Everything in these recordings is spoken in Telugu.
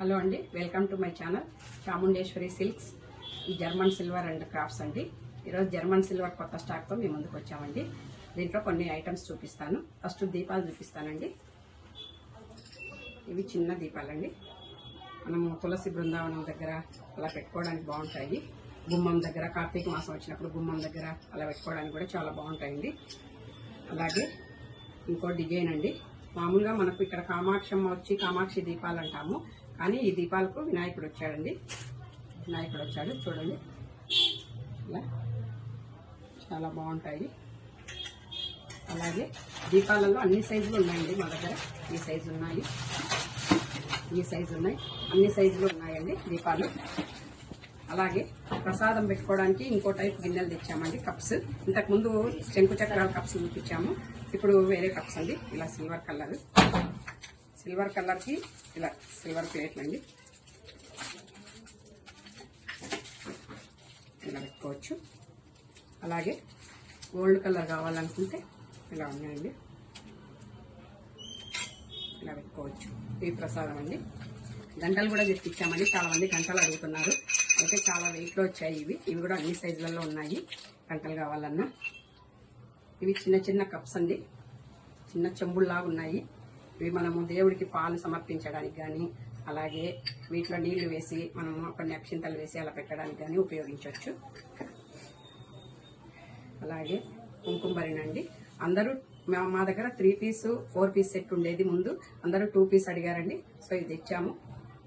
హలో అండి, welcome to my channel Chamundeshwari silks. ఈ జర్మన్ సిల్వర్ అండ్ క్రాఫ్ట్స్ అండి. ఈరోజు జర్మన్ సిల్వర్ కొత్త స్టాక్తో మీ ముందుకు వచ్చామండి. దీంట్లో కొన్ని ఐటమ్స్ చూపిస్తాను. ఫస్ట్ దీపాలు చూపిస్తానండి. ఇవి చిన్న దీపాలండి. మనము తులసి బృందావనం దగ్గర అలా పెట్టుకోవడానికి బాగుంటాయి. గుమ్మం దగ్గర కార్తీక మాసం వచ్చినప్పుడు గుమ్మం దగ్గర అలా పెట్టుకోవడానికి కూడా చాలా బాగుంటాయండి. అలాగే ఇంకో డిజైన్ అండి. మామూలుగా మనకు ఇక్కడ కామాక్షమ్మ వచ్చి కామాక్షి దీపాలు అంటాము, కానీ ఈ దీపాలకు వినాయకుడు వచ్చాడండి. వినాయకుడు వచ్చాడు చూడండి. ఇలా చాలా బాగుంటాయి. అలాగే దీపాలలో అన్ని సైజులు ఉన్నాయండి మా దగ్గర. ఈ సైజు ఉన్నాయి, ఈ సైజు ఉన్నాయి, అన్ని సైజులు ఉన్నాయండి దీపాలు. అలాగే ప్రసాదం పెట్టుకోవడానికి ఇంకో టైప్ గిన్నెలు తెచ్చామండి, కప్స్. ఇంతకుముందు శంకు చక్రాల కప్స్ చూపించాము, ఇప్పుడు వేరే కప్స్ అండి. ఇలా సిల్వర్ కలర్కి ఇలా సిల్వర్ ప్లేట్లు అండి. ఇలా పెట్టుకోవచ్చు. అలాగే గోల్డ్ కలర్ కావాలనుకుంటే ఇలా ఉన్నాయండి, ఇలా పెట్టుకోవచ్చు. ఈ ప్రసాదం అండి. గంటలు కూడా తెప్పించామండి, చాలా మంది గంటలు అడుగుతున్నారు. అయితే చాలా వెయిట్లో వచ్చాయి ఇవి కూడా అన్ని సైజులలో ఉన్నాయి. గంటలు కావాలన్నా ఇవి చిన్న చిన్న కప్స్ అండి, చిన్న చెంబుల్లాగా ఉన్నాయి. ఇవి మనము దేవుడికి పాలు సమర్పించడానికి కానీ, అలాగే వీటిలో నీళ్లు వేసి మనము కొన్ని అక్షింతలు వేసి అలా పెట్టడానికి కానీ ఉపయోగించవచ్చు. అలాగే కుంకుమరినండి. అందరూ మా దగ్గర 3 పీస్ 4 పీస్ సెట్ ఉండేది ముందు. అందరూ 2 పీస్ అడిగారండి, సో ఇది తెచ్చాము.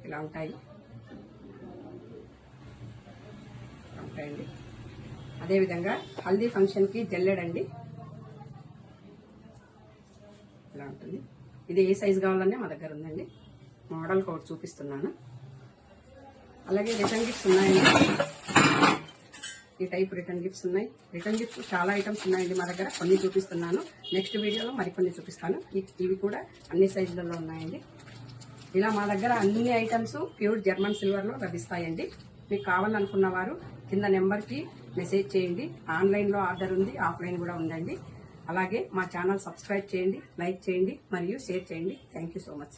ఇలా ఉంటాయండి. అదేవిధంగా హల్దీ ఫంక్షన్కి జల్లెడండి. ఇలా ఉంటుంది. ఇది ఏ సైజు కావాలనే మా దగ్గర ఉందండి. మోడల్ కోడ్ చూపిస్తున్నాను. అలాగే రిటర్న్ గిఫ్ట్స్ ఉన్నాయండి. ఈ టైప్ రిటర్న్ గిఫ్ట్స్ ఉన్నాయి. రిటర్న్ గిఫ్ట్స్ చాలా ఐటమ్స్ ఉన్నాయండి మా దగ్గర. కొన్ని చూపిస్తున్నాను, నెక్స్ట్ వీడియోలో మరికొన్ని చూపిస్తాను. ఇవి కూడా అన్ని సైజులలో ఉన్నాయండి. ఇలా మా దగ్గర అన్ని ఐటమ్స్ ప్యూర్ జర్మన్ సిల్వర్లో లభిస్తాయండి. మీకు కావాలనుకున్న వారు కింద నెంబర్కి మెసేజ్ చేయండి. ఆన్లైన్లో ఆర్డర్ ఉంది, ఆఫ్లైన్ కూడా ఉందండి. అలాగే మా ఛానల్ సబ్స్క్రైబ్ చేయండి, లైక్ చేయండి మరియు షేర్ చేయండి. Thank you so much.